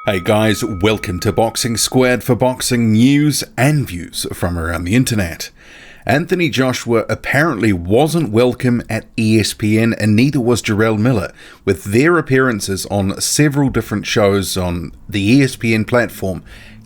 Hey guys, welcome to Boxing Squared for boxing news and views from around the internet. Anthony Joshua apparently wasn't welcome at ESPN, and neither was Jarrell Miller, with their appearances on several different shows on the ESPN platform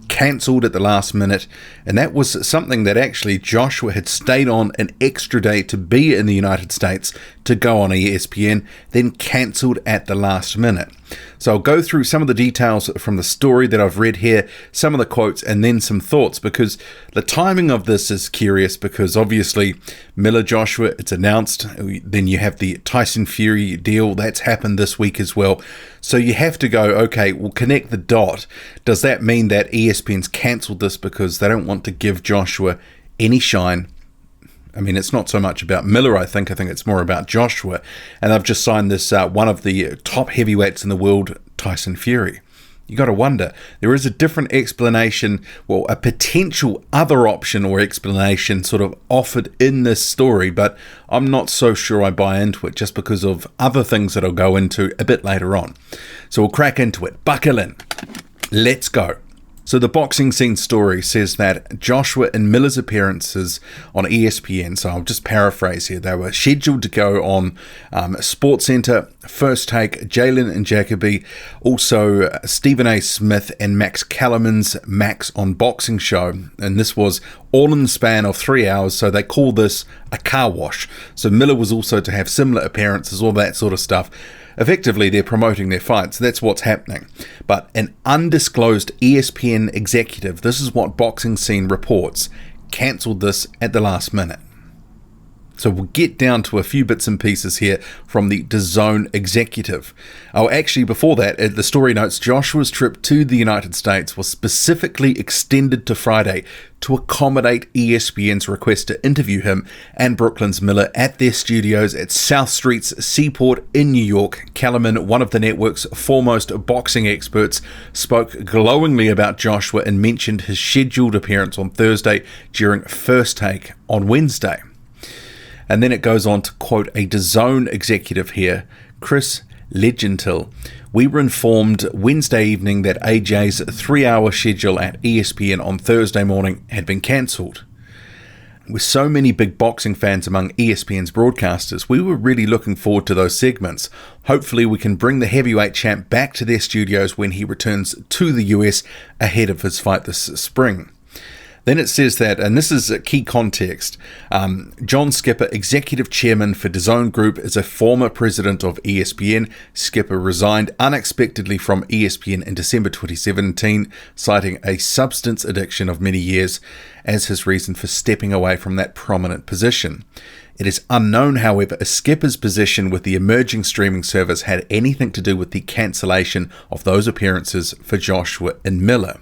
cancelled at the last minute, and that was something that actually Joshua had stayed on an extra day to be in the United States to go on ESPN, then cancelled at the last minute. So I'll go through some of the details from the story that I've read here, some of the quotes, and then some thoughts, because the timing of this is curious, because obviously Miller Joshua, it's announced, then you have the Tyson Fury deal, that's happened this week as well. So you have to go, okay, we'll connect the dot. Does that mean that ESPN's cancelled this because they don't want to give Joshua any shine? I mean, it's not so much about Miller, I think it's more about Joshua. And I've just signed this, one of the top heavyweights in the world, Tyson Fury. You got to wonder, there is a different explanation, well, a potential other option or explanation sort of offered in this story, but I'm not so sure I buy into it just because of other things that I'll go into a bit later on. So we'll crack into it. Buckle in. Let's go. So the Boxing Scene story says that Joshua and Miller's appearances on ESPN, so I'll just paraphrase here, they were scheduled to go on SportsCenter, First Take, Jalen and Jacoby, also Stephen A. Smith and Max Kellerman's Max on Boxing show, and this was all in the span of 3 hours, so they call this a car wash. So Miller was also to have similar appearances, all that sort of stuff. Effectively, they're promoting their fights. That's what's happening. But an undisclosed ESPN executive, this is what Boxing Scene reports, cancelled this at the last minute. So we'll get down to a few bits and pieces here from the DAZN executive. Oh, actually, before that, the story notes Joshua's trip to the United States was specifically extended to Friday to accommodate ESPN's request to interview him and Brooklyn's Miller at their studios at South Street's Seaport in New York. Kellerman, one of the network's foremost boxing experts, spoke glowingly about Joshua and mentioned his scheduled appearance on Thursday during First Take on Wednesday. And then it goes on to quote a DAZN executive here, Chris Legentil. We were informed Wednesday evening that AJ's 3-hour schedule at ESPN on Thursday morning had been cancelled. With so many big boxing fans among ESPN's broadcasters, we were really looking forward to those segments. Hopefully we can bring the heavyweight champ back to their studios when he returns to the US ahead of his fight this spring. Then it says that, and this is a key context, John Skipper, executive chairman for DAZN Group, is a former president of ESPN. Skipper resigned unexpectedly from ESPN in December 2017, citing a substance addiction of many years as his reason for stepping away from that prominent position. It is unknown, however, if Skipper's position with the emerging streaming service had anything to do with the cancellation of those appearances for Joshua and Miller.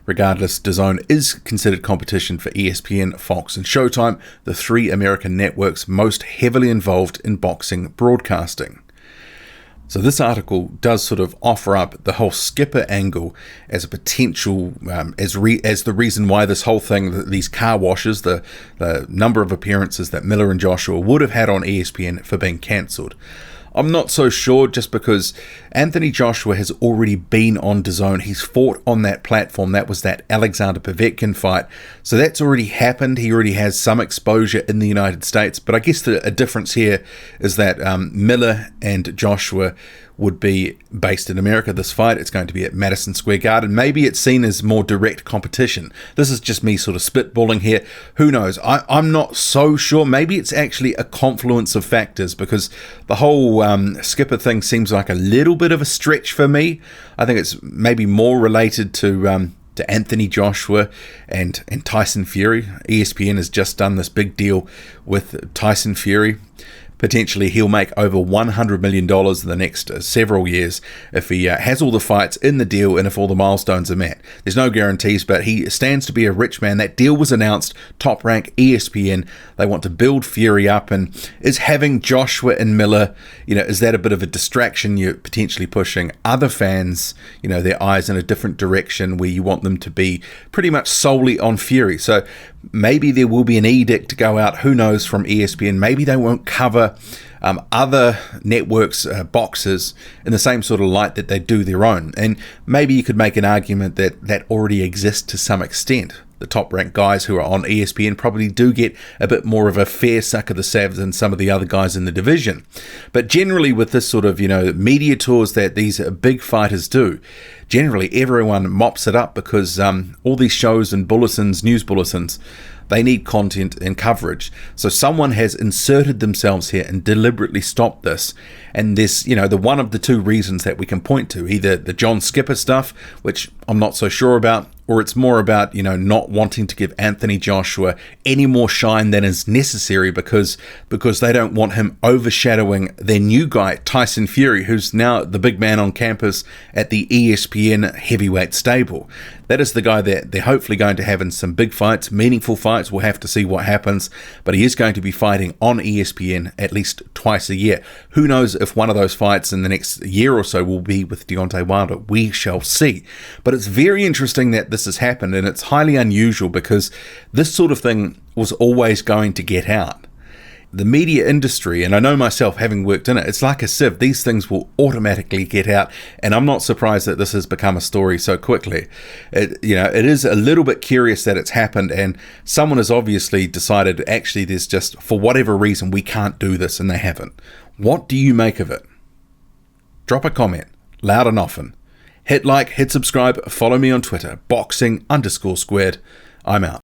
Regardless, DAZN is considered competition for ESPN, Fox and Showtime, the three American networks most heavily involved in boxing broadcasting. So this article does sort of offer up the whole Skipper angle as a potential, as the reason why this whole thing, these car washes, the number of appearances that Miller and Joshua would have had on ESPN for being cancelled. I'm not so sure, just because Anthony Joshua has already been on DAZN. He's fought on that platform. That was that Alexander Povetkin fight. So that's already happened. He already has some exposure in the United States. But I guess a difference here is that Miller and Joshua would be based in America. This fight, it's going to be at Madison Square Garden. Maybe it's seen as more direct competition. This is just me sort of spitballing here. Who knows? I'm not so sure. Maybe it's actually a confluence of factors, because the whole Skipper thing seems like a little bit of a stretch for me. I think it's maybe more related to Anthony Joshua and Tyson Fury. ESPN has just done this big deal with Tyson Fury. Potentially he'll make over $100 million in the next several years if he has all the fights in the deal and if all the milestones are met. There's no guarantees, but he stands to be a rich man. That deal was announced, Top Rank, ESPN. They want to build Fury up, and is having Joshua and Miller, is that a bit of a distraction? You're potentially pushing other fans, their eyes in a different direction where you want them to be pretty much solely on Fury. So Maybe there will be an edict to go out, who knows, from ESPN. Maybe they won't cover other networks' boxes in the same sort of light that they do their own. And maybe you could make an argument that that already exists to some extent. The top-ranked guys who are on ESPN probably do get a bit more of a fair suck of the sav than some of the other guys in the division. But generally with this sort of, media tours that these big fighters do, generally everyone mops it up because all these shows and bulletins, news bulletins, they need content and coverage. So someone has inserted themselves here and deliberately stopped this. And there's, the one of the two reasons that we can point to, either the John Skipper stuff, which I'm not so sure about, or it's more about, not wanting to give Anthony Joshua any more shine than is necessary because they don't want him overshadowing their new guy, Tyson Fury, who's now the big man on campus at the ESPN heavyweight stable. That is the guy that they're hopefully going to have in some big fights, meaningful fights. We'll have to see what happens, but he is going to be fighting on ESPN at least twice a year. Who knows if one of those fights in the next year or so will be with Deontay Wilder? We shall see. But it's very interesting that this has happened, and it's highly unusual because this sort of thing was always going to get out. The media industry, and I know myself having worked in it, it's like a sieve. These things will automatically get out, and I'm not surprised that this has become a story so quickly. It is a little bit curious that it's happened, and someone has obviously decided, actually, there's just, for whatever reason, we can't do this, and they haven't. What do you make of it? Drop a comment, loud and often. Hit like, hit subscribe, follow me on Twitter, boxing_squared. I'm out.